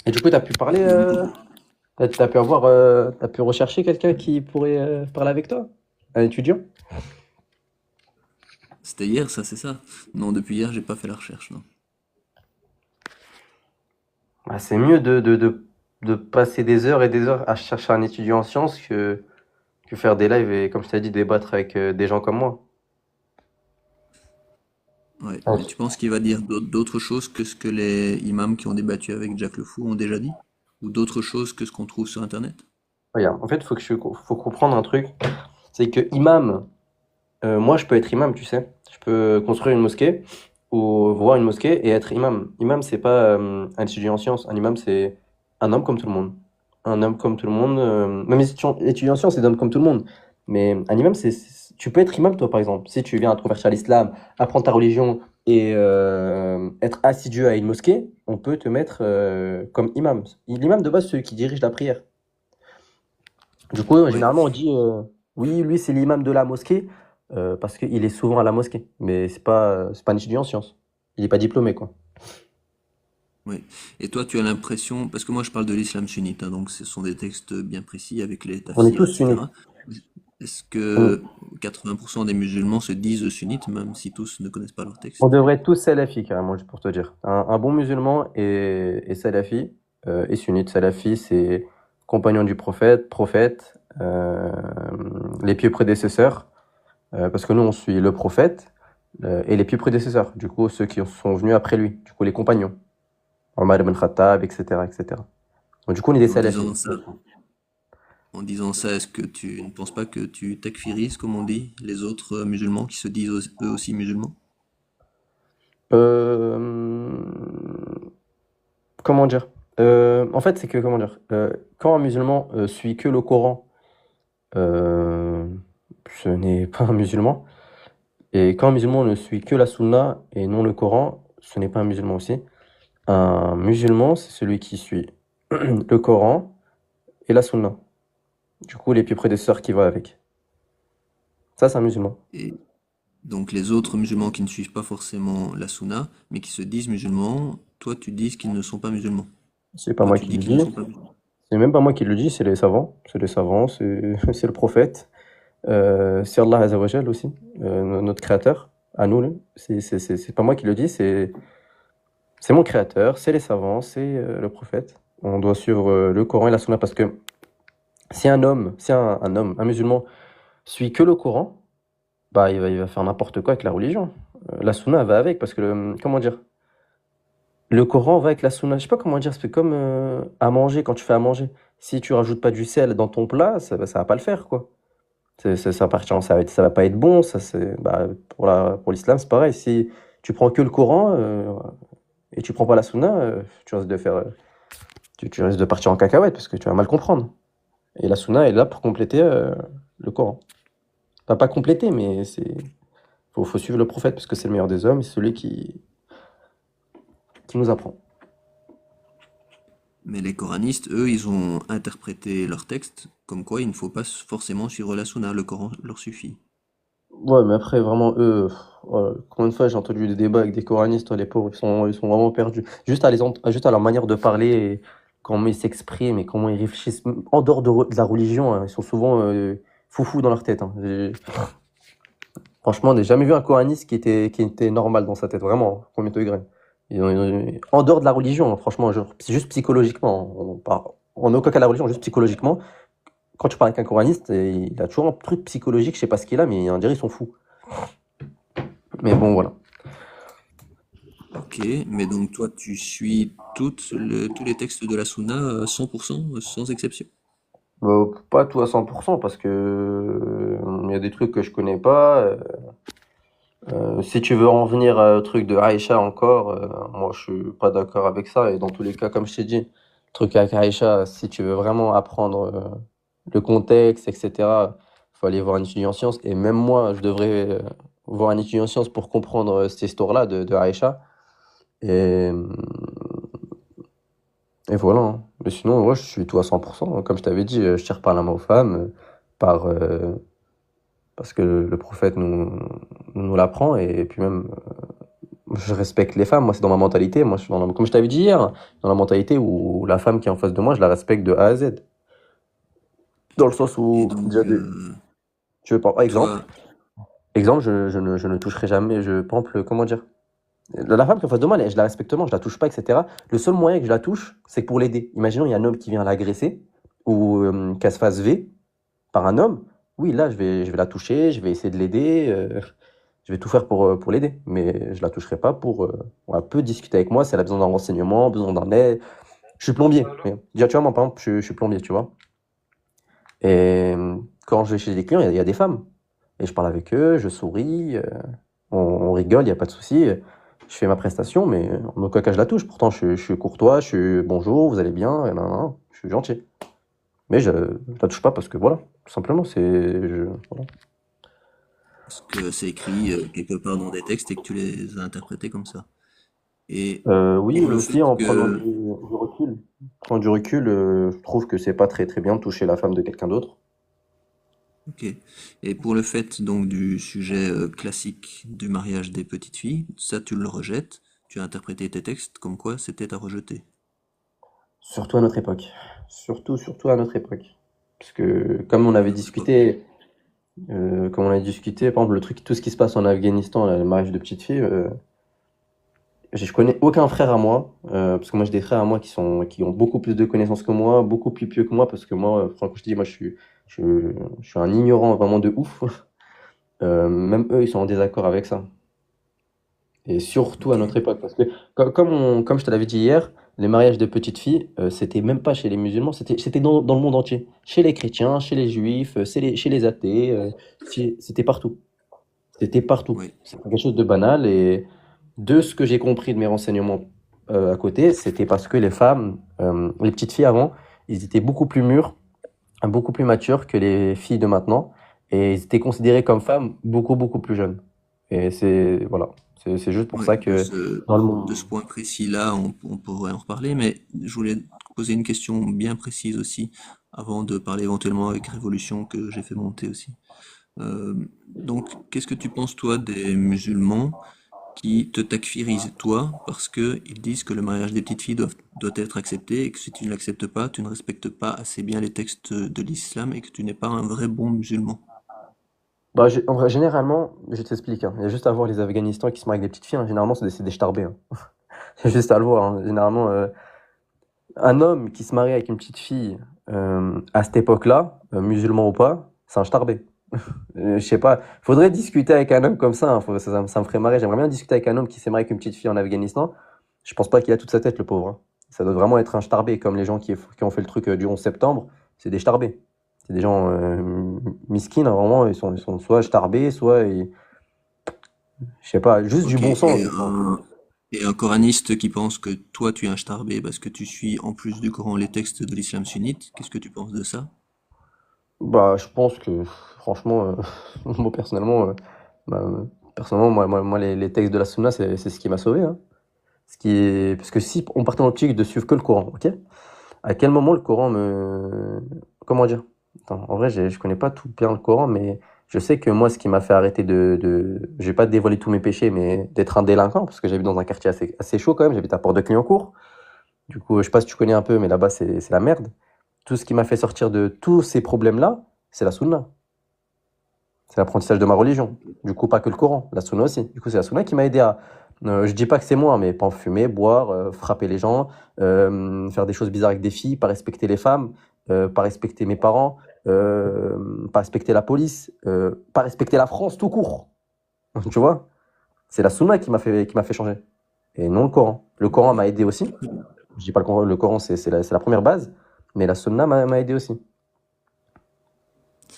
Et du coup, t'as pu parler, Et moi, t'as pu avoir, t'as pu rechercher quelqu'un qui pourrait parler avec toi? Un étudiant? c'était hier, ça, c'est ça? Non, depuis hier, j'ai pas fait la recherche, non. Bah, c'est mieux de passer des heures et des heures à chercher un étudiant en sciences que faire des lives et, comme je t'ai dit, débattre avec des gens comme moi. Ouais, mais tu Ouais. penses qu'il va dire d'autres choses que ce que les imams qui ont débattu avec Jack Le Fou ont déjà dit? Ou d'autres choses que ce qu'on trouve sur Internet? Regarde, en fait, faut comprendre un truc, c'est que imam, moi, je peux être imam, tu sais. Je peux construire une mosquée ou voir une mosquée et être imam. Imam, c'est pas un étudiant en sciences. Un imam, c'est un homme comme tout le monde. Un homme comme tout le monde. Même les étudiants en sciences, c'est un homme comme tout le monde. Mais un imam, tu peux être imam, toi, par exemple. Si tu viens à te convertir à l'islam, apprendre ta religion et être assidu à une mosquée, on peut te mettre comme imam. L'imam, de base, c'est celui qui dirige la prière. Du coup, Ouais. généralement, on dit oui, lui, c'est l'imam de la mosquée parce qu'il est souvent à la mosquée. Mais c'est pas un étudiant en sciences. Il n'est pas diplômé, quoi. Oui. Et toi, tu as l'impression, parce que moi je parle de l'islam sunnite, hein, donc ce sont des textes bien précis avec les On est tafsirs, tous sunnites. etc. Est-ce On, que 80% des musulmans se disent sunnites, même si tous ne connaissent pas leur on texte? devrait être tous salafis, carrément, juste pour te dire. Un bon musulman est salafi, et sunnite. Salafi, c'est compagnon du prophète, les pieux prédécesseurs, parce que nous, on suit le prophète et les pieux prédécesseurs. Du coup, ceux qui sont venus après lui, du coup, les compagnons. Omar ibn Khattab, etc., etc. Donc, du coup, on est des Et salafis. en disant ça, est-ce que tu ne penses pas que tu takfirises, comme on dit, les autres musulmans qui se disent eux aussi musulmans? Euh, comment dire? En fait, c'est que, comment dire? Quand un musulman suit que le Coran, euh, ce n'est pas un musulman. Et quand un musulman ne suit que la Sunna et non le Coran, ce n'est pas un musulman aussi. Un musulman, c'est celui qui suit le Coran et la Sunna. Du coup, les pieux prédécesseurs qui vont avec. Ça, c'est un musulman. Et donc les autres musulmans qui ne suivent pas forcément la sunna, mais qui se disent musulmans, toi tu dis qu'ils ne sont pas musulmans. C'est pas Toi moi tu qui dis le qu'ils ne dis. sont pas musulmans. C'est même pas moi qui le dis, c'est les savants. C'est les savants, c'est le prophète. C'est Allah Azzawajal aussi, notre créateur, à nous. Là. C'est pas moi qui le dis, c'est mon créateur, c'est les savants, c'est le prophète. On doit suivre le Coran et la Sunna parce que si un homme, un musulman, suit que le Coran, bah il va faire n'importe quoi avec la religion. La Sunna va avec parce que, comment dire, le Coran va avec la Sunna. Je sais pas comment dire, c'est comme à manger quand tu fais à manger. Si tu rajoutes pas du sel dans ton plat, ça va pas le faire, quoi. Ça appartient, ça va pas être bon. Bah, pour l'islam, c'est pareil. Si tu prends que le Coran et tu prends pas la Sunna, tu risques de faire, tu risques de partir en cacahuète parce que tu vas mal comprendre. Et la Sunna est là pour compléter le Coran. Enfin, pas compléter, mais faut suivre le prophète parce que c'est le meilleur des hommes et c'est celui qui nous apprend. Mais les coranistes, eux, ils ont interprété leur texte comme quoi il ne faut pas forcément suivre la sunna, le Coran leur suffit. Ouais, mais après, vraiment, eux, voilà, combien de fois j'ai entendu des débats avec des coranistes, les pauvres, ils sont vraiment perdus. Juste à leur manière de parler, et comment ils s'expriment et comment ils réfléchissent. En dehors de la religion, hein, ils sont souvent foufous dans leur tête. Hein. Franchement, j'ai jamais vu un coraniste qui était normal dans sa tête, vraiment, premier degré. En dehors de la religion, hein, franchement, c'est juste psychologiquement. En aucun cas la religion, juste psychologiquement. Quand tu parles avec un coraniste, il a toujours un truc psychologique, je sais pas ce qu'il a, mais on dirait qu'ils sont fous. Mais bon, voilà. Ok, mais donc toi, tu suis tous les textes de la sunna 100%, sans exception. Pas tout à 100% parce que il y a des trucs que je connais pas. Si tu veux en venir au truc de Aïcha encore, moi je suis pas d'accord avec ça. Et dans tous les cas, comme je t'ai dit, le truc avec Aïcha, si tu veux vraiment apprendre le contexte, etc., faut aller voir un étudiant en sciences. Et même moi, je devrais voir un étudiant en sciences pour comprendre cette histoire-là de Aïcha. Et, et voilà. Hein. Mais sinon, moi, je suis tout à 100%. Comme je t'avais dit, je tire par la main aux femmes, par, parce que le prophète nous l'apprend. Et puis même, Je respecte les femmes, moi c'est dans ma mentalité, moi je suis comme je t'avais dit hier, dans la mentalité où la femme qui est en face de moi, je la respecte de A à Z. Dans le sens Et où, donc, déjà, tu veux, par exemple, toi, je ne toucherai jamais, par exemple, comment dire, la femme qui est en face de moi, je la respecte, je la touche pas, etc. Le seul moyen que je la touche, c'est pour l'aider. Imaginons, il y a un homme qui vient l'agresser, ou qu'elle se fasse V par un homme, oui, là, je vais la toucher, je vais essayer de l'aider, je vais tout faire pour l'aider, mais je la toucherai pas pour, elle peut discuter avec moi si elle a besoin d'un renseignement, besoin d'un aide. Je suis plombier. Mais, déjà, tu vois, moi, par exemple, je suis plombier, tu vois. Et quand je vais chez les clients, il y a des femmes. Et je parle avec eux, je souris, on rigole, il n'y a pas de souci. Je fais ma prestation, mais en aucun cas je la touche. Pourtant, je suis courtois, je suis bonjour, vous allez bien, et nan, nan, nan, je suis gentil. Mais je ne la touche pas parce que voilà, tout simplement, voilà. parce que c'est écrit quelque part dans des textes et que tu les as interprétés comme ça. Et Oui, pour mais le fait aussi en prenant que, du recul. En prenant du recul, je trouve que c'est pas très très bien de toucher la femme de quelqu'un d'autre. ok. Et pour le fait donc du sujet classique du mariage des petites filles, ça tu le rejettes. Tu as interprété tes textes comme quoi c'était à rejeter. Surtout à notre époque. Surtout à notre époque. Parce que, comme on À avait notre époque. discuté, par exemple, le truc, tout ce qui se passe en Afghanistan, là, le mariage de petites filles, je connais aucun frère à moi, parce que moi j'ai des frères à moi qui ont beaucoup plus de connaissances que moi, beaucoup plus pieux que moi, parce que moi, franchement, je te dis, moi je, je suis un ignorant vraiment de ouf. Même eux, ils sont en désaccord avec ça. Et surtout à Ok. notre époque, parce que comme je te l'avais dit hier, les mariages de petites filles, c'était même pas chez les musulmans, c'était dans le monde entier. Chez les chrétiens, chez les juifs, chez les athées, c'était partout. C'était partout. Oui. C'est quelque chose de banal et de ce que j'ai compris de mes renseignements à côté, c'était parce que les femmes, les petites filles avant, ils étaient beaucoup plus mûrs, beaucoup plus matures que les filles de maintenant et ils étaient considérés comme femmes beaucoup plus jeunes. Et voilà, c'est juste pour Oui, ça que dans le de monde. ce point précis-là, on pourrait en reparler, mais je voulais te poser une question bien précise aussi, avant de parler éventuellement avec Révolution que j'ai fait monter aussi. Donc, qu'est-ce que tu penses, toi, des musulmans qui te takfirisent, toi, parce que ils disent que le mariage des petites filles doit être accepté et que si tu ne l'acceptes pas, tu ne respectes pas assez bien les textes de l'islam et que tu n'es pas un vrai bon musulman. Bah, en vrai, généralement, je t'explique, hein, il y a juste à voir les Afghanistans qui se marient avec des petites filles, hein, généralement, c'est des starbés, hein. C'est juste à le voir, hein. Généralement, un homme qui se marie avec une petite fille à cette époque-là, musulman ou pas, c'est un starbé. Je sais pas, faudrait discuter avec un homme comme ça, hein, ça me ferait marrer. J'aimerais bien discuter avec un homme qui s'est marié avec une petite fille en Afghanistan. Je pense pas qu'il a toute sa tête, le pauvre, hein. Ça doit vraiment être un starbé, comme les gens qui ont fait le truc du 11 septembre. C'est des starbés. C'est des gens miskines, hein, vraiment. Ils sont soit starbés, je sais pas, juste du Ok, bon sens. et un coraniste qui pense que toi tu es un starbé parce que tu suis en plus du Coran les textes de l'islam sunnite, qu'est-ce que tu penses de ça? Bah, je pense que, franchement, moi, bah, personnellement, moi, les textes de la Sunna, c'est ce qui m'a sauvé, hein. Parce que si on partait dans l'optique de suivre que le Coran, ok? À quel moment le Coran me... Comment dire? Attends, en vrai, je connais pas tout bien le Coran, mais je sais que moi, ce qui m'a fait arrêter Je vais pas dévoiler tous mes péchés, mais d'être un délinquant, parce que j'habite dans un quartier assez chaud quand même, j'habite à Port-de-Clignancourt. Du coup, je sais pas si tu connais un peu, mais là-bas, c'est la merde. Tout ce qui m'a fait sortir de tous ces problèmes-là, c'est la Sunna. C'est l'apprentissage de ma religion. Du coup, pas que le Coran, la Sunna aussi. Du coup, c'est la Sunna qui m'a aidé à. Je dis pas que c'est moi, mais pas en fumer, boire, frapper les gens, faire des choses bizarres avec des filles, pas respecter les femmes, pas respecter mes parents, pas respecter la police, pas respecter la France tout court. Tu vois? C'est la Sunna qui m'a fait changer. Et non le Coran. Le Ok, Coran m'a aidé aussi. Je dis pas le Coran, c'est la première base, mais la Sunna m'a aidé aussi.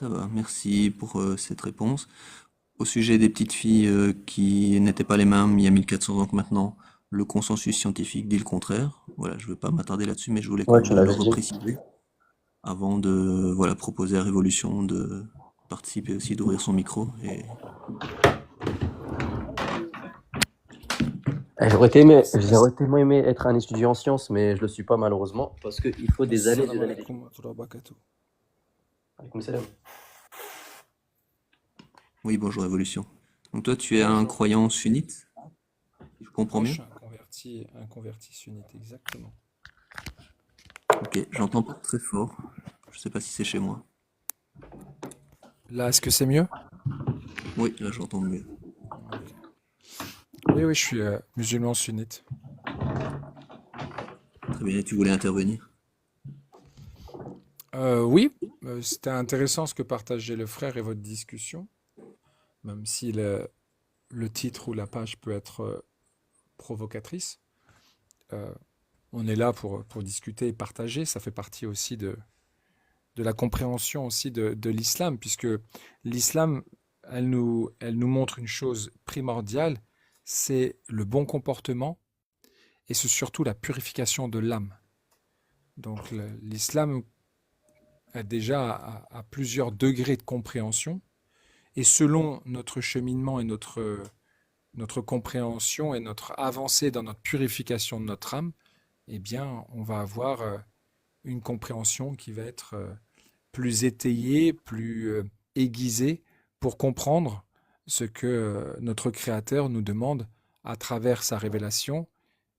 ça va, merci pour cette réponse. Au sujet des petites filles qui n'étaient pas les mêmes il y a 1400 ans que maintenant, le consensus scientifique dit le contraire. Voilà, je ne vais pas m'attarder là-dessus, mais je voulais quand Ouais, même tu le l'avais dit. repréciser avant de voilà, proposer à Révolution de participer aussi, d'ouvrir son micro. Et J'aurais tellement aimé être un étudiant en sciences, mais je le suis pas malheureusement, parce qu'il faut des années et السلام des années d'études. عليكم ورحمة الله وبركاته. Alaykoum salam. oui, bonjour Révolution. Donc toi, tu es un croyant sunnite? Si je comprends Moi, je mieux? suis un converti sunnite, exactement. Ok, j'entends pas très fort. Je sais pas si c'est chez moi. Là, est-ce que c'est mieux? Oui, là j'entends mieux. Ok. Oui, oui, je suis musulman sunnite. Très bien, et tu voulais intervenir? Oui, c'était intéressant ce que partageait le frère et votre discussion, même si le titre ou la page peut être provocatrice. Euh, on est là pour discuter et partager. Ça fait partie aussi de la compréhension aussi de l'islam, puisque l'islam, elle nous montre une chose primordiale, c'est le bon comportement et c'est surtout la purification de l'âme. Donc l'islam a déjà à plusieurs degrés de compréhension, et selon notre cheminement et notre compréhension et notre avancée dans notre purification de notre âme, eh bien, on va avoir une compréhension qui va être plus étayée, plus aiguisée pour comprendre ce que notre Créateur nous demande à travers sa révélation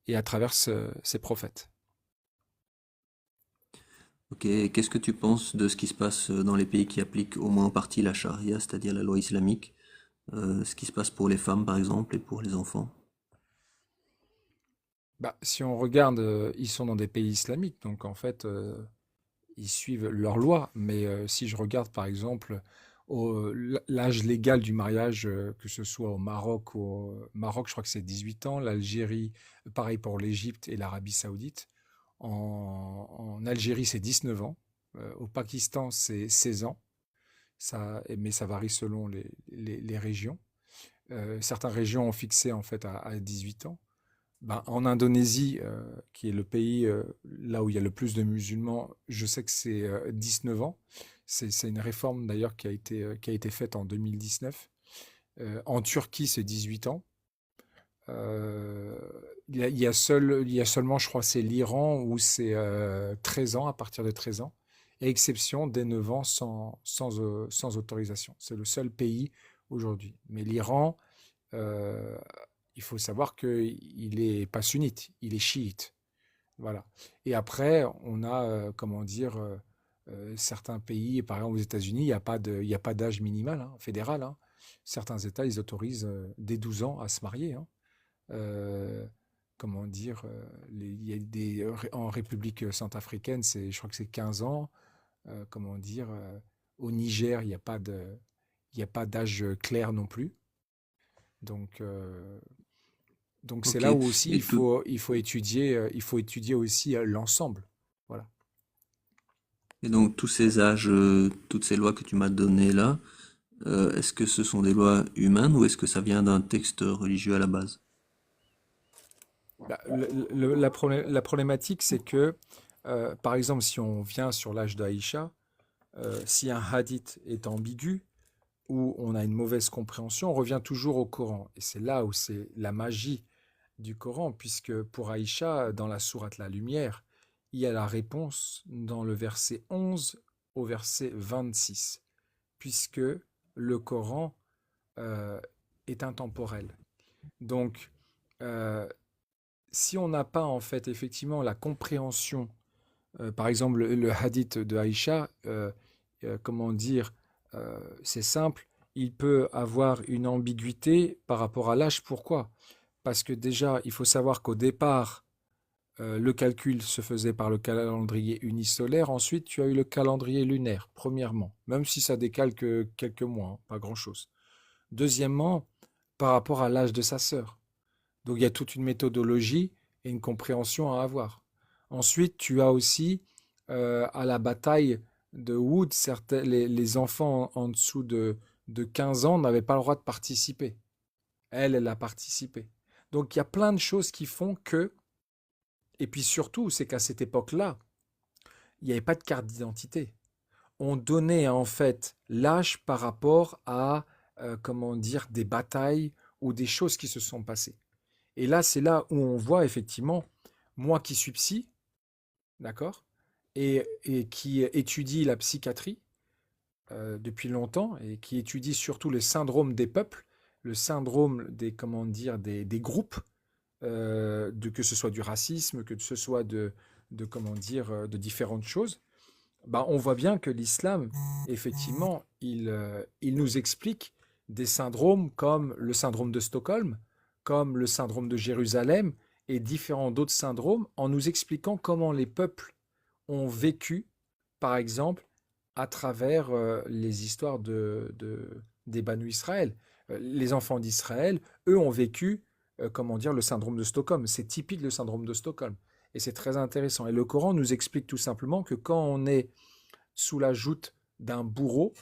et à travers ses prophètes. Ok, et qu'est-ce que tu penses de ce qui se passe dans les pays qui appliquent au moins en partie la charia, c'est-à-dire la loi islamique? Ce qui se passe pour les femmes par exemple et pour les enfants? Bah, si on regarde, ils sont dans des pays islamiques, donc en fait, ils suivent leurs lois. Mais si je regarde par exemple l'âge légal du mariage, que ce soit au Maroc, je crois que c'est 18 ans, l'Algérie, pareil pour l'Égypte et l'Arabie Saoudite. En Algérie, c'est 19 ans. Au Pakistan, c'est 16 ans. Mais ça varie selon les régions. Certaines régions ont fixé en fait à 18 ans. Ben, en Indonésie, qui est le pays là où il y a le plus de musulmans, je sais que c'est 19 ans. C'est une réforme d'ailleurs qui a été faite en 2019. En Turquie, c'est 18 ans. Euh, il y a seulement, je crois, c'est l'Iran où c'est 13 ans, à partir de 13 ans, et exception dès 9 ans sans autorisation. C'est le seul pays aujourd'hui. Mais l'Iran, euh, il faut savoir qu'il est pas sunnite, il est chiite. Voilà. Et après, on a, comment dire, certains pays, par exemple aux États-Unis, il y a pas d'âge minimal hein, fédéral. Hein. Certains États, ils autorisent dès 12 ans à se marier. Hein. Euh, comment dire, il y a en République centrafricaine, je crois que c'est 15 ans. Comment dire, au Niger, il y a pas d'âge clair non plus. Donc, donc c'est Ok, là où aussi et tout, il faut étudier aussi l'ensemble. Voilà. et donc tous ces âges, toutes ces lois que tu m'as données là, est-ce que ce sont des lois humaines ou est-ce que ça vient d'un texte religieux à la base? Bah, la problématique, c'est que, par exemple, si on vient sur l'âge d'Aïcha, si un hadith est ambigu ou on a une mauvaise compréhension, on revient toujours au Coran. Et c'est là où c'est la magie du Coran, puisque pour Aïcha, dans la sourate La Lumière, il y a la réponse dans le verset 11 au verset 26, puisque le Coran euh, est intemporel. Donc, euh, si on n'a pas en fait effectivement la compréhension, par exemple le hadith de Aïcha, comment dire, c'est simple, il peut avoir une ambiguïté par rapport à l'âge. Pourquoi? Parce que déjà, il faut savoir qu'au départ, le calcul se faisait par le calendrier unisolaire. Ensuite, tu as eu le calendrier lunaire, premièrement, même si ça décale que quelques mois, hein, pas grand-chose. Deuxièmement, par rapport à l'âge de sa sœur. Donc il y a toute une méthodologie et une compréhension à avoir. Ensuite, tu as aussi à la bataille de Wood, les enfants en dessous de 15 ans n'avaient pas le droit de participer. Elle a participé. Donc il y a plein de choses qui font que, et puis surtout, c'est qu'à cette époque-là, il n'y avait pas de carte d'identité. On donnait en fait l'âge par rapport à, comment dire, des batailles ou des choses qui se sont passées. Et là, c'est là où on voit effectivement, moi qui suis psy, d'accord, et qui étudie la psychiatrie depuis longtemps et qui étudie surtout le syndrome des peuples, le syndrome des, comment dire, des groupes. que ce soit du racisme, que ce soit comment dire, de différentes choses, bah, on voit bien que l'islam, effectivement, il nous explique des syndromes comme le syndrome de Stockholm, comme le syndrome de Jérusalem et différents d'autres syndromes en nous expliquant comment les peuples ont vécu, par exemple, à travers les histoires des Banu Israël. Les enfants d'Israël, eux, ont vécu, comment dire, le syndrome de Stockholm. C'est typique le syndrome de Stockholm. Et c'est très intéressant. Et le Coran nous explique tout simplement que quand on est sous la joute d'un bourreau,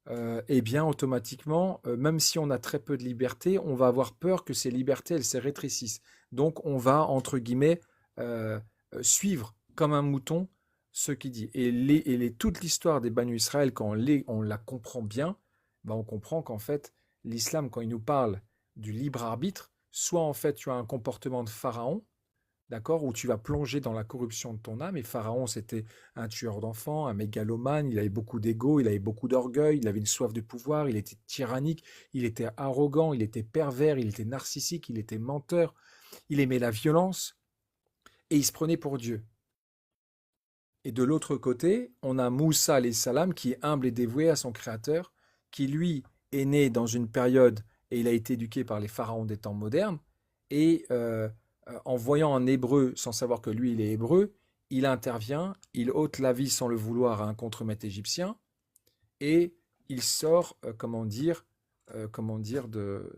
eh bien, automatiquement, même si on a très peu de liberté, on va avoir peur que ces libertés, elles se rétrécissent. Donc, on va, entre guillemets, euh, suivre comme un mouton ce qu'il dit. Toute l'histoire des Banu Israël, quand on la comprend bien, ben, on comprend qu'en fait, l'islam, quand il nous parle du libre arbitre, soit en fait, tu as un comportement de pharaon, d'accord, où tu vas plonger dans la corruption de ton âme. Et Pharaon, c'était un tueur d'enfants, un mégalomane, il avait beaucoup d'ego, il avait beaucoup d'orgueil, il avait une soif de pouvoir, il était tyrannique, il était arrogant, il était pervers, il était narcissique, il était menteur, il aimait la violence, et il se prenait pour Dieu. Et de l'autre côté, on a Moussa alayhi salam qui est humble et dévoué à son créateur, qui lui est né dans une période et il a été éduqué par les pharaons des temps modernes. Et en voyant un hébreu, sans savoir que lui il est hébreu, il intervient, il ôte la vie sans le vouloir à un contremaître égyptien et il sort,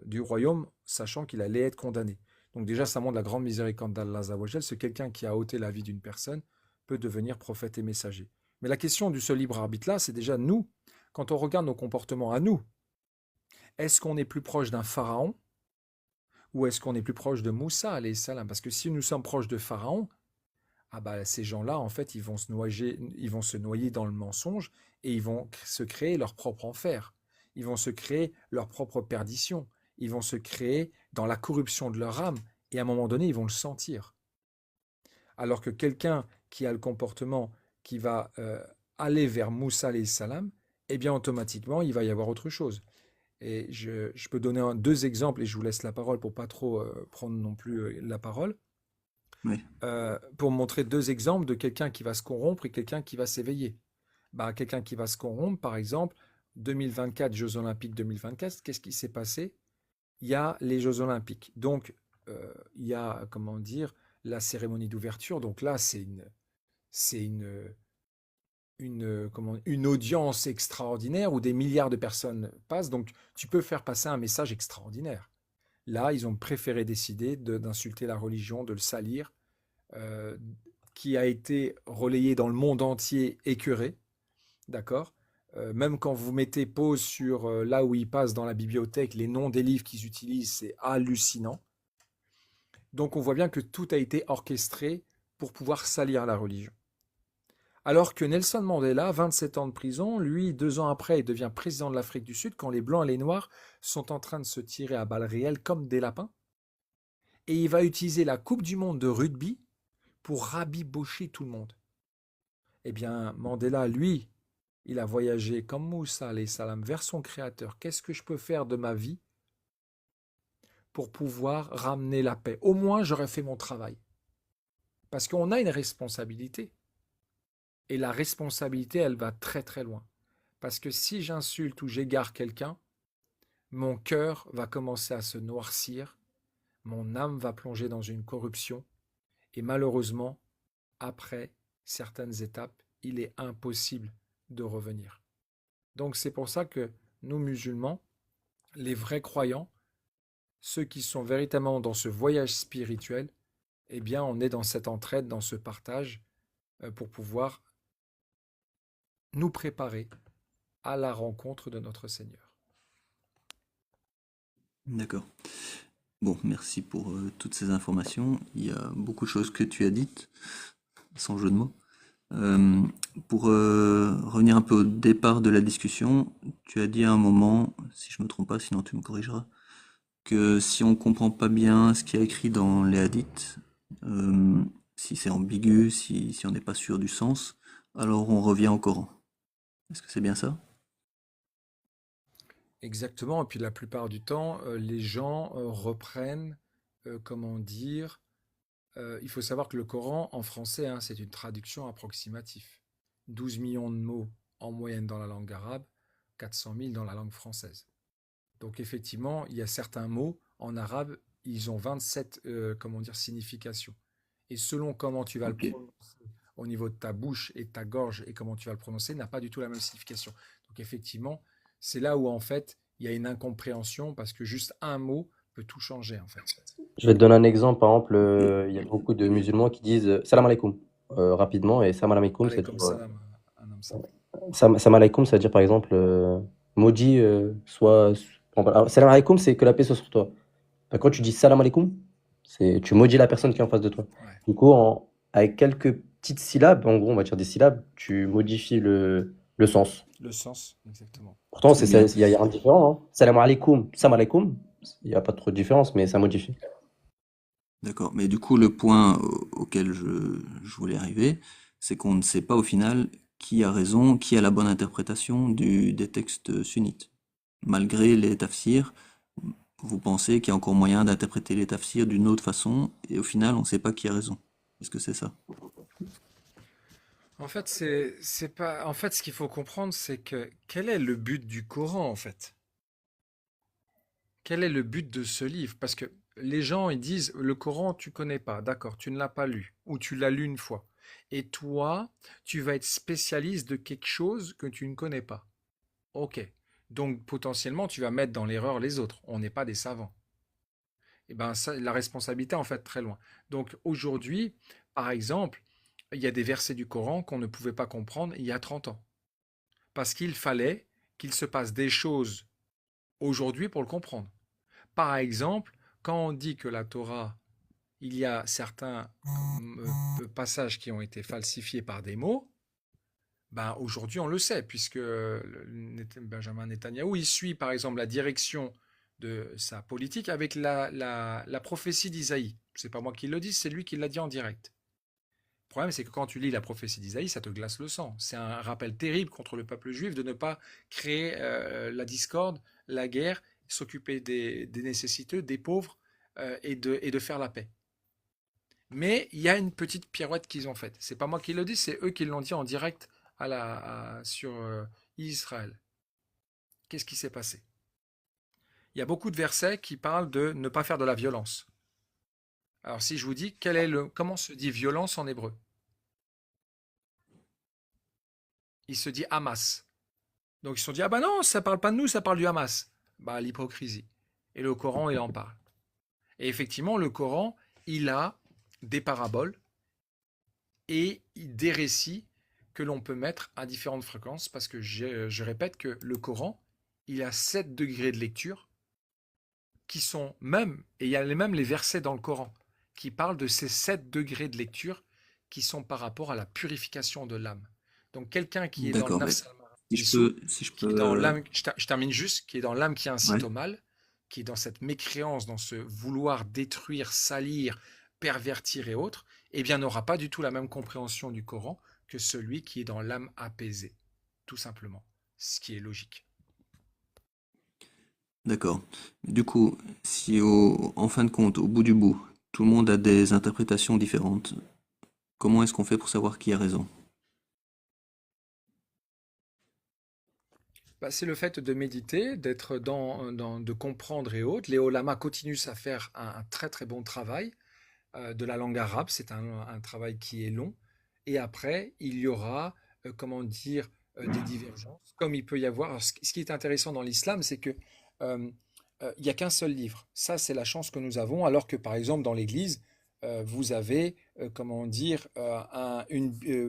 du royaume, sachant qu'il allait être condamné. Donc déjà, ça montre la grande miséricorde d'Allah Azawajal. C'est quelqu'un qui a ôté la vie d'une personne peut devenir prophète et messager. Mais la question du seul libre arbitre-là, c'est déjà nous, quand on regarde nos comportements à nous, est-ce qu'on est plus proche d'un pharaon ou est-ce qu'on est plus proche de Moussa, alayhi salam? Parce que si nous sommes proches de pharaon, ah bah, ces gens-là, en fait, ils vont se noyer dans le mensonge et ils vont se créer leur propre enfer. Ils vont se créer leur propre perdition. Ils vont se créer dans la corruption de leur âme et à un moment donné, ils vont le sentir. Alors que quelqu'un qui a le comportement qui va aller vers Moussa alayhi salam, eh bien automatiquement, il va y avoir autre chose. Et je peux donner deux exemples et je vous laisse la parole pour pas trop prendre non plus la parole. Oui, Pour montrer deux exemples de quelqu'un qui va se corrompre et quelqu'un qui va s'éveiller. Bah, quelqu'un qui va se corrompre, par exemple, 2024, Jeux Olympiques 2024, qu'est-ce qui s'est passé? Il y a les Jeux Olympiques. Donc, il y a, comment dire, la cérémonie d'ouverture. Donc là, c'est une audience extraordinaire où des milliards de personnes passent. Donc, tu peux faire passer un message extraordinaire. Là, ils ont préféré décider d'insulter la religion, de le salir, euh, qui a été relayé dans le monde entier, écœuré, d'accord. Même quand vous mettez pause sur là où ils passent dans la bibliothèque, les noms des livres qu'ils utilisent, c'est hallucinant. Donc on voit bien que tout a été orchestré pour pouvoir salir la religion. Alors que Nelson Mandela, 27 ans de prison, lui, 2 ans après, il devient président de l'Afrique du Sud quand les Blancs et les Noirs sont en train de se tirer à balles réelles comme des lapins. Et il va utiliser la Coupe du Monde de rugby pour rabibocher tout le monde. Eh bien, Mandela, lui, il a voyagé comme Moussa alayhi salam vers son créateur. Qu'est-ce que je peux faire de ma vie pour pouvoir ramener la paix? Au moins, j'aurais fait mon travail. Parce qu'on a une responsabilité. Et la responsabilité, elle va très très loin. Parce que si j'insulte ou j'égare quelqu'un, mon cœur va commencer à se noircir, mon âme va plonger dans une corruption, et malheureusement, après certaines étapes, il est impossible de revenir. Donc c'est pour ça que nous, musulmans, les vrais croyants, ceux qui sont véritablement dans ce voyage spirituel, eh bien on est dans cette entraide, dans ce partage, pour pouvoir nous préparer à la rencontre de notre Seigneur. d'accord. Bon, merci pour toutes ces informations. Il y a beaucoup de choses que tu as dites, sans jeu de mots. Euh, pour revenir un peu au départ de la discussion, tu as dit à un moment, si je me trompe pas, sinon tu me corrigeras, que si on comprend pas bien ce qui est écrit dans les hadiths, euh, si c'est ambigu, si on n'est pas sûr du sens, alors on revient au Coran. Est-ce que c'est bien ça? Exactement, et puis la plupart du temps, les gens reprennent comment dire, il faut savoir que le Coran en français, hein, c'est une traduction approximative. 12 millions de mots en moyenne dans la langue arabe, 400 000 dans la langue française. Donc effectivement, il y a certains mots en arabe, ils ont 27 comment dire, significations. Et selon comment tu vas le Ok, prononcer au niveau de ta bouche et de ta gorge et comment tu vas le prononcer, n'a pas du tout la même signification. Donc effectivement, c'est là où en fait il y a une incompréhension parce que juste un mot peut tout changer en fait. Je vais te donner un exemple. Par exemple, ok, il y a beaucoup de musulmans qui disent salam alaikum rapidement. Et salam alaikum, Allez, c'est-à-dire comme salam, un homme simple. salam alaikum, ça veut dire par exemple maudit, alors, salam alaikum, c'est que la paix soit sur toi. Bah, quand tu dis salam alaikum, tu maudis la personne qui est en face de toi. Ouais, Du coup, avec quelques petites syllabes, en gros, on va dire des syllabes, tu modifies le sens. le sens, exactement. Pourtant, très bien. il y a rien de différent. Hein. Salam alaikum, il n'y a pas trop de différence, mais ça modifie. D'accord. Mais du coup, le point auquel je voulais arriver, c'est qu'on ne sait pas au final qui a raison, qui a la bonne interprétation des textes sunnites. Malgré les tafsirs, vous pensez qu'il y a encore moyen d'interpréter les tafsirs d'une autre façon, et au final, on ne sait pas qui a raison. Est-ce que c'est ça? En fait, c'est pas. En fait, ce qu'il faut comprendre, c'est que quel est le but du Coran, en fait? Quel est le but de ce livre? Parce que les gens, ils disent, le Coran, tu connais pas, d'accord, tu ne l'as pas lu, ou tu l'as lu une fois. Et toi, tu vas être spécialiste de quelque chose que tu ne connais pas. Ok. Donc, potentiellement, tu vas mettre dans l'erreur les autres. On n'est pas des savants. Et ben, ça, la responsabilité, en fait, très loin. Donc, aujourd'hui, par exemple, il y a des versets du Coran qu'on ne pouvait pas comprendre il y a 30 ans. Parce qu'il fallait qu'il se passe des choses aujourd'hui pour le comprendre. Par exemple, quand on dit que la Torah, il y a certains passages qui ont été falsifiés par des mots, ben aujourd'hui on le sait, puisque Benjamin Netanyahou, il suit par exemple la direction de sa politique avec la prophétie d'Isaïe. C'est pas moi qui le dis, c'est lui qui l'a dit en direct. Le problème, c'est que quand tu lis la prophétie d'Isaïe, ça te glace le sang. C'est un rappel terrible contre le peuple juif de ne pas créer la discorde, la guerre, s'occuper des nécessiteux, des pauvres, et de faire la paix. Mais il y a une petite pirouette qu'ils ont faite. C'est pas moi qui le dis, c'est eux qui l'ont dit en direct sur Israël. Qu'est-ce qui s'est passé? Il y a beaucoup de versets qui parlent de ne pas faire de la violence. Alors si je vous dis comment se dit violence en hébreu? Il se dit Hamas. Donc ils se sont dit, ah bah non, ça parle pas de nous, ça parle du Hamas. Bah l'hypocrisie. Et le Coran, il en parle. Et effectivement, le Coran, il a des paraboles et des récits que l'on peut mettre à différentes fréquences, parce que je répète que le Coran, il a 7 degrés de lecture qui sont même, et il y a même les versets dans le Coran qui parlent de ces 7 degrés de lecture qui sont par rapport à la purification de l'âme. Donc quelqu'un qui est dans le D'accord, mais nafs al-maratisou, si je qui est dans peux, l'âme, je termine juste, qui est dans l'âme qui incite ouais. au mal, qui est dans cette mécréance, dans ce vouloir détruire, salir, pervertir et autres, eh bien n'aura pas du tout la même compréhension du Coran que celui qui est dans l'âme apaisée, tout simplement, ce qui est logique. D'accord. Du coup, si en fin de compte, au bout du bout, tout le monde a des interprétations différentes, comment est-ce qu'on fait pour savoir qui a raison? Bah, c'est le fait de méditer, d'être de comprendre et autres. Les Olama continuent à faire un très très bon travail de la langue arabe. C'est un travail qui est long. Et après, il y aura, comment dire, des divergences, comme il peut y avoir. Alors, ce qui est intéressant dans l'islam, c'est que euh, il n'y a qu'un seul livre. Ça, c'est la chance que nous avons, alors que par exemple dans l'Église, vous avez, comment dire,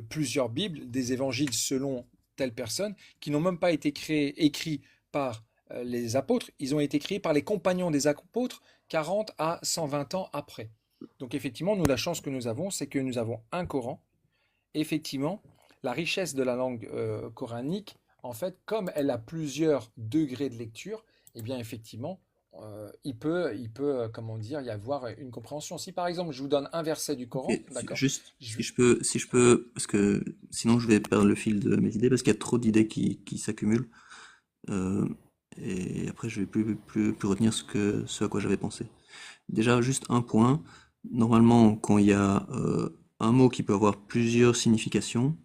plusieurs Bibles, des évangiles selon telle personne, qui n'ont même pas été écrits par les apôtres, ils ont été écrits par les compagnons des apôtres 40 à 120 ans après. Donc effectivement, nous, la chance que nous avons, c'est que nous avons un Coran. Effectivement, la richesse de la langue coranique, en fait, comme elle a plusieurs degrés de lecture, eh bien effectivement, comment dire, y avoir une compréhension. Si par exemple, je vous donne un verset du Ok, Coran, d'accord, juste, je vais- si je peux, parce que sinon je vais perdre le fil de mes idées, parce qu'il y a trop d'idées qui s'accumulent, euh, et après je vais plus retenir ce à quoi j'avais pensé. Déjà, juste un point. Normalement, quand il y a un mot qui peut avoir plusieurs significations,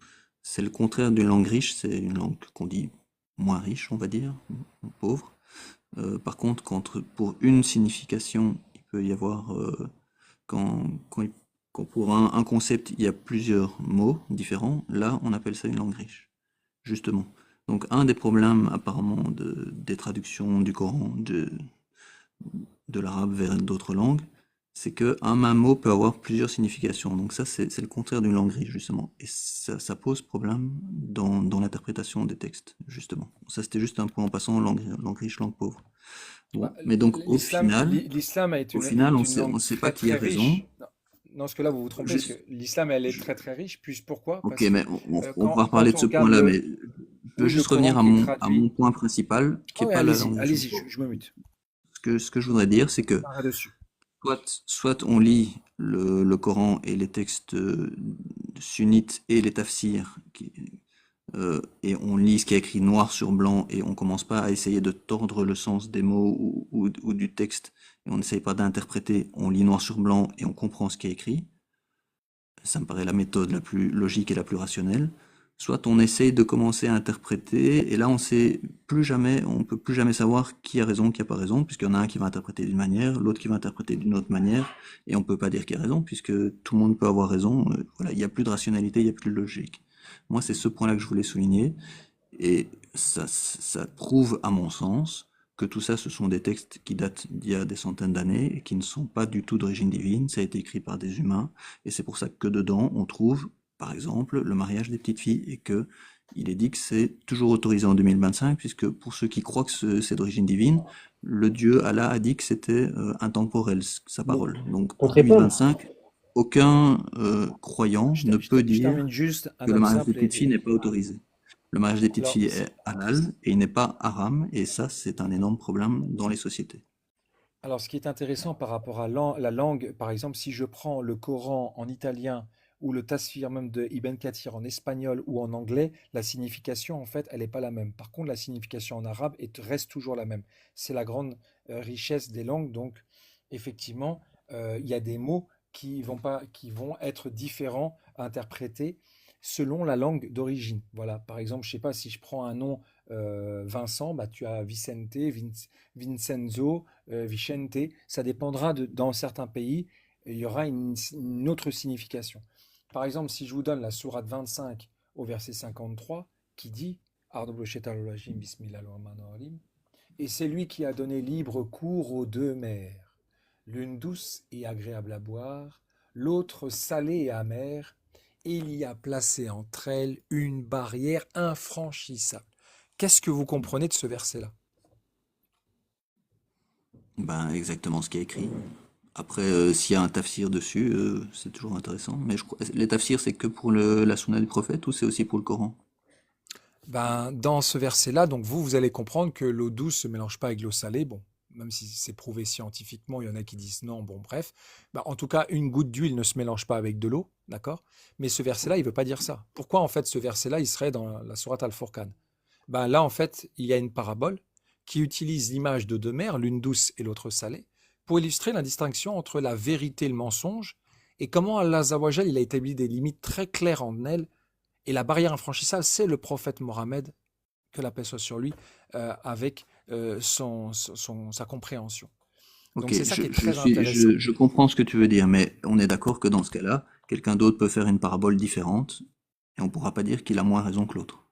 c'est le contraire d'une langue riche. C'est une langue qu'on dit moins riche, on va dire, ou pauvre. Par contre, pour une signification, il peut y avoir, quand, quand, il- quand pour un concept, il y a plusieurs mots différents, là, on appelle ça une langue riche, justement. Donc, un des problèmes, apparemment, des traductions du Coran, de l'arabe vers d'autres langues, c'est qu'un même mot peut avoir plusieurs significations. Donc ça, c'est le contraire d'une langue riche, justement. Et ça pose problème dans l'interprétation des textes, justement. Ça, c'était juste un point en passant, langue riche, langue pauvre. Bon, Bah, mais donc, l'islam au final, est on une sait, langue on sait pas très qui a très raison. riche. Non, non, parce que là vous vous trompez, parce que Juste, l'islam elle est je- très très riche. Puis pourquoi? ok, Parce que mais on pourra reparler quand de on ce regarde point-là, mais je veux oui, le juste Coran revenir qui est à mon traduit. point principal, qui Oh, est ouais, pas la allez-y, langue riche. allez-y, je me mute. Ce que je voudrais dire, c'est que Là-dessus. soit on lit le Coran et les textes sunnites et les tafsirs, et on lit ce qui est écrit noir sur blanc et on commence pas à essayer de tordre le sens des mots ou du texte et on n'essaye pas d'interpréter, on lit noir sur blanc et on comprend ce qui est écrit. Ça me paraît la méthode la plus logique et la plus rationnelle. Soit on essaye de commencer à interpréter, et là on peut plus jamais savoir qui a raison, qui a pas raison, puisqu'il y en a un qui va interpréter d'une manière, l'autre qui va interpréter d'une autre manière, et on peut pas dire qui a raison, puisque tout le monde peut avoir raison. Voilà, il y a plus de rationalité, il y a plus de logique. Moi, c'est ce point-là que je voulais souligner, et ça prouve, à mon sens, que tout ça, ce sont des textes qui datent d'il y a des centaines d'années et qui ne sont pas du tout d'origine divine. Ça a été écrit par des humains et c'est pour ça que dedans, on trouve, par exemple, le mariage des petites filles et que il est dit que c'est toujours autorisé en 2025 puisque pour ceux qui croient que c'est d'origine divine, le Dieu Allah a dit que c'était intemporel, sa Bon, parole. Donc pour en te répondre, 2025, aucun croyant ne peut Je dire termine juste un que le homme mariage des simple petites filles n'est pas autorisé. Le mariage des petites alors, filles est halal et il n'est pas haram, et ça, c'est un énorme problème dans les sociétés. alors, ce qui est intéressant par rapport à la langue, par exemple, si je prends le Coran en italien ou le Tasfir même de Ibn Kathir en espagnol ou en anglais, la signification, en fait, elle n'est pas la même. Par contre, la signification en arabe reste toujours la même. C'est la grande richesse des langues. Donc, effectivement, il y a des mots qui vont être différents à interpréter selon la langue d'origine. Voilà. Par exemple, je sais pas si je prends un nom Vincent, bah, tu as Vicente, Vincenzo, Vicente, ça dépendra dans certains pays, il y aura une autre signification. Par exemple, si je vous donne la sourate 25 au verset 53, qui dit A'udhu billahi bismillahirrahmanirrahim, et c'est lui qui a donné libre cours aux deux mers, l'une douce et agréable à boire, l'autre salée et amère, et il y a placé entre elles une barrière infranchissable. Qu'est-ce que vous comprenez de ce verset-là? Ben, exactement ce qui est écrit. Après, s'il y a un tafsir dessus, c'est toujours intéressant. Mais je crois, les tafsirs, c'est que pour la sunna du prophète ou c'est aussi pour le Coran? Ben, dans ce verset-là, donc vous allez comprendre que l'eau douce se mélange pas avec l'eau salée. Bon, même si c'est prouvé scientifiquement, il y en a qui disent non. Bon, bref. Ben, en tout cas, une goutte d'huile ne se mélange pas avec de l'eau, d'accord? Mais ce verset-là, il veut pas dire ça. Pourquoi en fait ce verset-là, il serait dans la sourate Al-Furqan? Ben là, en fait, il y a une parabole qui utilise l'image de deux mers, l'une douce et l'autre salée, pour illustrer la distinction entre la vérité et le mensonge et comment Allah Azawajal, il a établi des limites très claires en elles. Et la barrière infranchissable, c'est le prophète Mohammed, que la paix soit sur lui, avec sa compréhension. Ok, Donc c'est ça qui est très intéressant. je comprends ce que tu veux dire, mais on est d'accord que dans ce cas-là, quelqu'un d'autre peut faire une parabole différente et on pourra pas dire qu'il a moins raison que l'autre.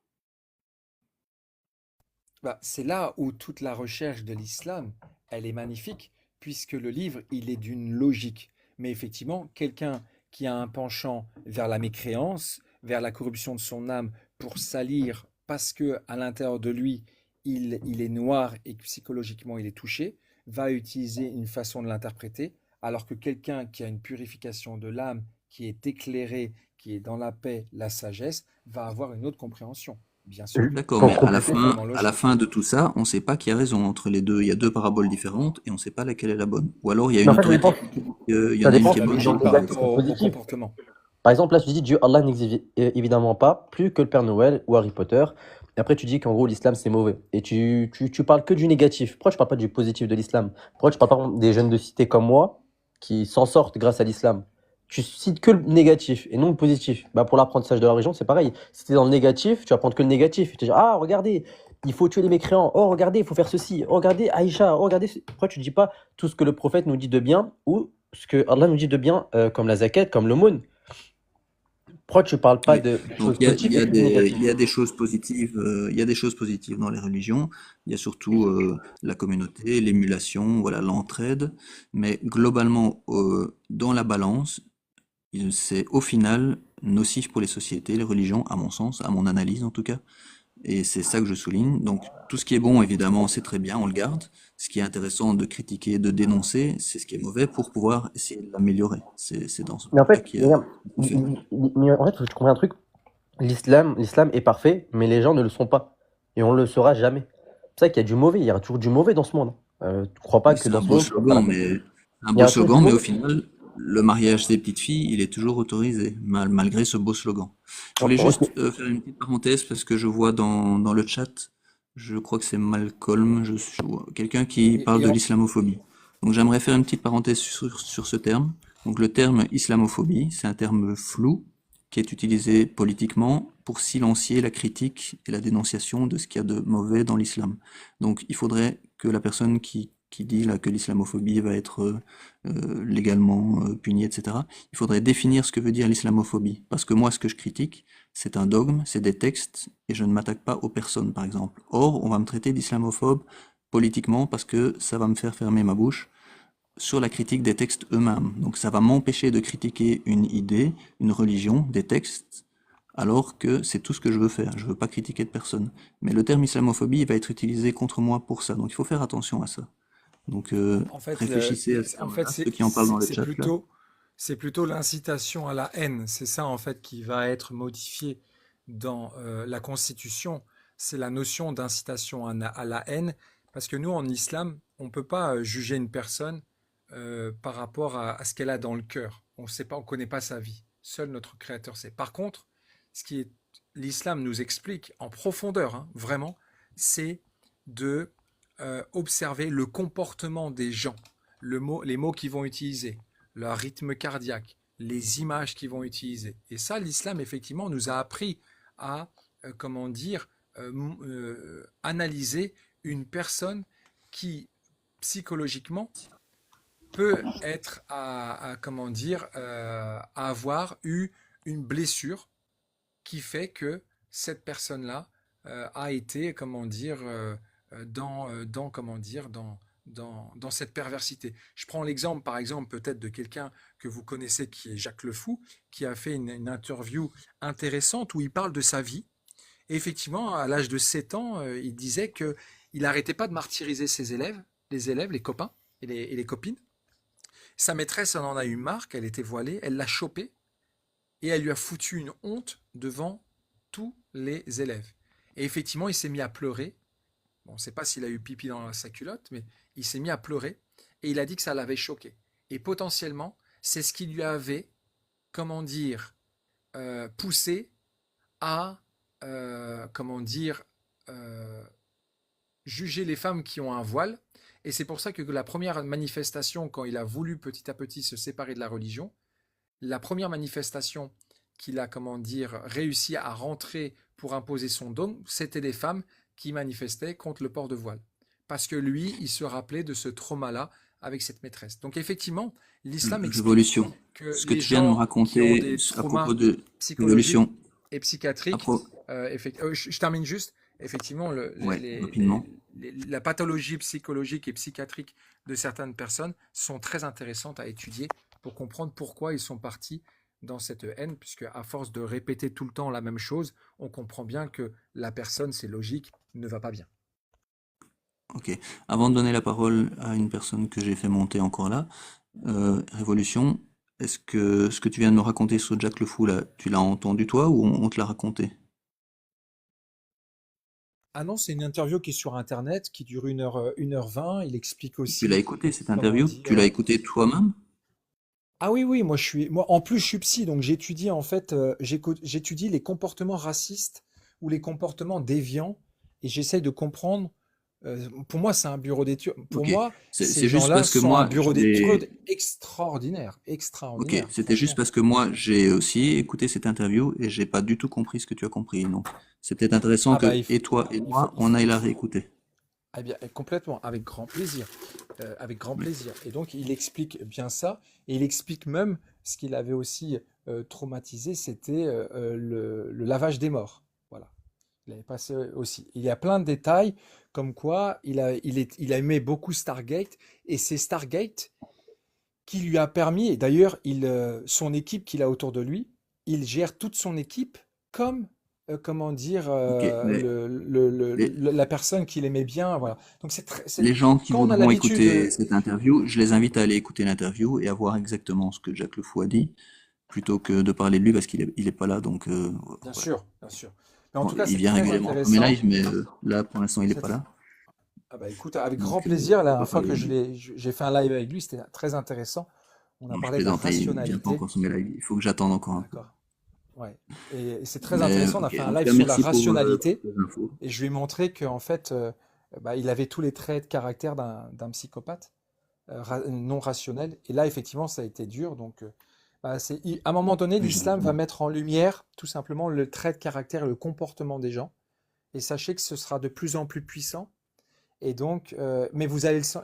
Bah, c'est là où toute la recherche de l'islam, elle est magnifique, puisque le livre, il est d'une logique. Mais effectivement, quelqu'un qui a un penchant vers la mécréance, vers la corruption de son âme, pour salir parce que à l'intérieur de lui, il est noir et que psychologiquement il est touché, va utiliser une façon de l'interpréter, alors que quelqu'un qui a une purification de l'âme, qui est éclairé, qui est dans la paix, la sagesse, va avoir une autre compréhension. Bien sûr, D'accord, pour mais elle à est la compléter, fin, totalement à la logique. fin de tout ça, on ne sait pas qui a raison entre les deux. Il y a deux paraboles différentes et on ne sait pas laquelle est la bonne. Ou alors il y a mais une en fait, autorité qui dit qu'il y ça en a une dépend C'est qui est la bonne et dans logique le l'autre par est contexte mauvaise. rapport au positif. comportement. Par exemple, là, tu dis Dieu, Allah n'existe évidemment pas, plus que le Père Noël ou Harry Potter. Et après, tu dis qu'en gros, l'islam, c'est mauvais. Et tu parles que du négatif. Pourquoi tu parles pas du positif de l'islam? Pourquoi tu parles par exemple des jeunes de cité comme moi qui s'en sortent grâce à l'islam? Tu cites que le négatif et non le positif. Bah, pour l'apprentissage de la religion, c'est pareil. Si tu es dans le négatif, tu vas prendre que le négatif. Tu te dis, ah, regardez, il faut tuer les mécréants. Oh, regardez, il faut faire ceci. Oh, regardez, Aïcha. Oh, regardez. Pourquoi tu dis pas tout ce que le prophète nous dit de bien ou ce que Allah nous dit de bien, comme la zakat, comme l'aumône? Pourquoi tu parles pas Oui. de Donc choses positives et que du il négatif? y a des choses positives, il y a des choses positives dans les religions. Il y a surtout la communauté, l'émulation, voilà, l'entraide. Mais globalement, dans la balance, c'est au final nocif pour les sociétés, les religions, à mon sens, à mon analyse en tout cas. Et c'est ça que je souligne. Donc, tout ce qui est bon, évidemment, c'est très bien, on le garde. Ce qui est intéressant de critiquer, de dénoncer, c'est ce qui est mauvais pour pouvoir essayer de l'améliorer. C'est dans ce Mais en but-là fait, regarde, qu'il faut faire. mais en fait, faut que tu comprennes un truc. L'islam est parfait, mais les gens ne le sont pas. Et on ne le saura jamais. C'est ça qu'il y a du mauvais. Il y aura toujours du mauvais dans ce monde. Tu crois pas Oui, que c'est dans un ce beau monde, tu vois pas la slogan, bonne. mais un Il y beau aura toujours du slogan, mais au mauvais. final, le mariage des petites filles, il est toujours autorisé, malgré ce beau slogan. Je Oh, voulais ok. juste faire une petite parenthèse parce que je vois dans le chat, je crois que c'est Malcolm, je vois quelqu'un qui Et, parle et de en- l'islamophobie. Donc j'aimerais faire une petite parenthèse sur ce terme. Donc le terme islamophobie, c'est un terme flou qui est utilisé politiquement pour silencier la critique et la dénonciation de ce qu'il y a de mauvais dans l'islam. Donc il faudrait que la personne qui dit là que l'islamophobie va être légalement punie, etc., il faudrait définir ce que veut dire l'islamophobie. Parce que moi, ce que je critique, c'est un dogme, c'est des textes, et je ne m'attaque pas aux personnes, par exemple. Or, on va me traiter d'islamophobe politiquement parce que ça va me faire fermer ma bouche sur la critique des textes eux-mêmes. Donc ça va m'empêcher de critiquer une idée, une religion, des textes, alors que c'est tout ce que je veux faire. Je veux pas critiquer de personne. Mais le terme islamophobie il va être utilisé contre moi pour ça. Donc il faut faire attention à ça. Donc en fait, réfléchissez à ce en fait, terme-là, ceux qui en parlent dans le chat là. c'est plutôt l'incitation à la haine. C'est ça, en fait, qui va être modifié dans la Constitution. C'est la notion d'incitation à la haine. Parce que nous, en islam, on ne peut pas juger une personne par rapport à ce qu'elle a dans le cœur. On sait pas, on connaît pas sa vie. Seul notre Créateur sait. Par contre, ce qui est, l'islam nous explique en profondeur, hein, vraiment, c'est de observer le comportement des gens, les mots qu'ils vont utiliser, leur rythme cardiaque, les images qu'ils vont utiliser. Et ça, l'islam, effectivement, nous a appris à, comment dire, analyser une personne qui, psychologiquement, peut être comment dire, à avoir eu une blessure qui fait que cette personne-là a été, comment dire, comment dire, dans cette perversité. Je prends l'exemple, par exemple, peut-être de quelqu'un que vous connaissez qui est Jacques Le Fou, qui a fait une interview intéressante où il parle de sa vie. Et effectivement, à l'âge de 7 ans, il disait que il n'arrêtait pas de martyriser ses élèves, les copains et les copines. Sa maîtresse en a eu marre, qu'elle était voilée, elle l'a chopé et elle lui a foutu une honte devant tous les élèves. Et effectivement, il s'est mis à pleurer. Bon, on ne sait pas s'il a eu pipi dans sa culotte, mais il s'est mis à pleurer et il a dit que ça l'avait choqué. Et potentiellement, c'est ce qui lui avait, comment dire, poussé à, comment dire, euh, juger les femmes qui ont un voile. Et c'est pour ça que la première manifestation, quand il a voulu petit à petit se séparer de la religion, la première manifestation qu'il a, comment dire, réussi à rentrer pour imposer son dogme, c'était des femmes qui manifestaient contre le port de voile. Parce que lui, il se rappelait de ce trauma-là avec cette maîtresse. Donc effectivement, l'islam explique Révolution. que Ce que les tu viens de me gens qui ont raconter des à propos traumas de psychologiques révolution, et à psychiatriques, pro... je termine juste, effectivement, ouais, rapidement. la pathologie psychologique et psychiatrique de certaines personnes sont très intéressantes à étudier pour comprendre pourquoi ils sont partis dans cette haine, puisque à force de répéter tout le temps la même chose, on comprend bien que la personne, c'est logique, ne va pas bien. Ok. Avant de donner la parole à une personne que j'ai fait monter encore là, Révolution, est-ce que ce que tu viens de me raconter sur Jack le Fou là, tu l'as entendu toi ou on te l'a raconté? Ah non, c'est une interview qui est sur Internet, qui dure 1h20. Il explique Tu l'as aussi, écouté cette comment interview? Tu l'as dire, écouté toi-même? Ah oui, oui, moi, en plus, je suis psy, donc j'étudie en fait, j'étudie les comportements racistes ou les comportements déviants et j'essaye de comprendre. Pour moi, c'est un bureau d'études. Pour Ok, moi, ces c'est juste gens-là parce que sont un moi, bureau d'études extraordinaire, ok, extraordinaire, c'était juste franchement. parce que moi, j'ai aussi écouté cette interview et j'ai pas du tout compris ce que tu as compris. Donc, c'est peut-être intéressant Ah bah, que et toi et moi, il on faut, aille il la faut. réécouter. Ah bien, complètement, avec grand plaisir, avec grand Oui. plaisir. Et donc, il explique bien ça, et il explique même ce qu'il avait aussi traumatisé, c'était le lavage des morts. Voilà. Il avait passé aussi. Il y a plein de détails, comme quoi il a aimé beaucoup Stargate, et c'est Stargate qui lui a permis, et d'ailleurs, son équipe qu'il a autour de lui, il gère toute son équipe comme, comment dire, Ok, mais les, la personne qu'il aimait bien. Voilà. Donc, les gens qui quand on a voudront l'habitude, écouter cette interview, je les invite à aller écouter l'interview et à voir exactement ce que Jacques Le Fou a dit, plutôt que de parler de lui parce qu'il est pas là. Donc, bien voilà. sûr, bien sûr. Mais en Bon, tout cas, il c'est vient très régulièrement sur mes intéressant. lives, mais là, pour l'instant, il est C'est pas tr- là. Ah bah écoute, avec grand Donc, plaisir, la on va dernière fois parler que de lui. j'ai fait un live avec lui, c'était très intéressant. On a Non, je parlé de la plaisante, hein, il vient pas rationalité. encore sur mes lives. Il faut que j'attende encore un peu. D'accord. Ouais. Et c'est très Mais intéressant. On a ok, fait un en tout live cas, sur la merci pour rationalité. tes infos. Et je lui ai montré qu'en fait, bah, il avait tous les traits de caractère d'un psychopathe non rationnel. Et là, effectivement, ça a été dur. Donc, bah, à un moment donné, Oui, l'islam va j'imagine. mettre en lumière tout simplement le trait de caractère et le comportement des gens. Et sachez que ce sera de plus en plus puissant. Et donc, mais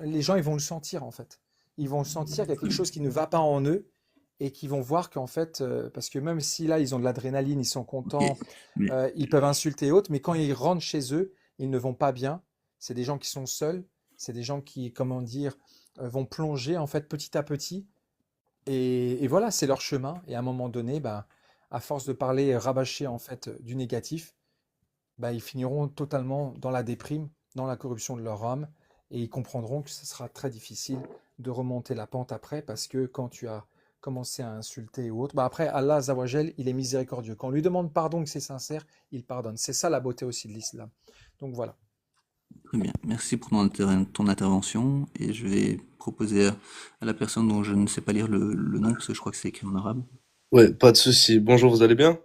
les gens, ils vont le sentir en fait. Ils vont le sentir qu'il y a Très quelque bien. chose qui ne va pas en eux et qui vont voir qu'en fait, parce que même si là, ils ont de l'adrénaline, ils sont Ok, contents, mais ils peuvent insulter et autres, mais quand ils rentrent chez eux, ils ne vont pas bien. C'est des gens qui sont seuls, c'est des gens qui, comment dire, vont plonger en fait petit à petit. Et voilà, c'est leur chemin. Et à un moment donné, bah, à force de parler rabâcher en fait du négatif, bah, ils finiront totalement dans la déprime, dans la corruption de leur âme, et ils comprendront que ce sera très difficile de remonter la pente après, parce que quand tu as commencé à insulter ou autre, bah après, Allah Azawajal, il est miséricordieux. Quand on lui demande pardon, que c'est sincère, il pardonne. C'est ça la beauté aussi de l'islam. Donc voilà. très bien. Merci pour ton intervention et je vais proposer à la personne dont je ne sais pas lire le nom parce que je crois que c'est écrit en arabe. Ouais, pas de souci. Bonjour, vous allez bien?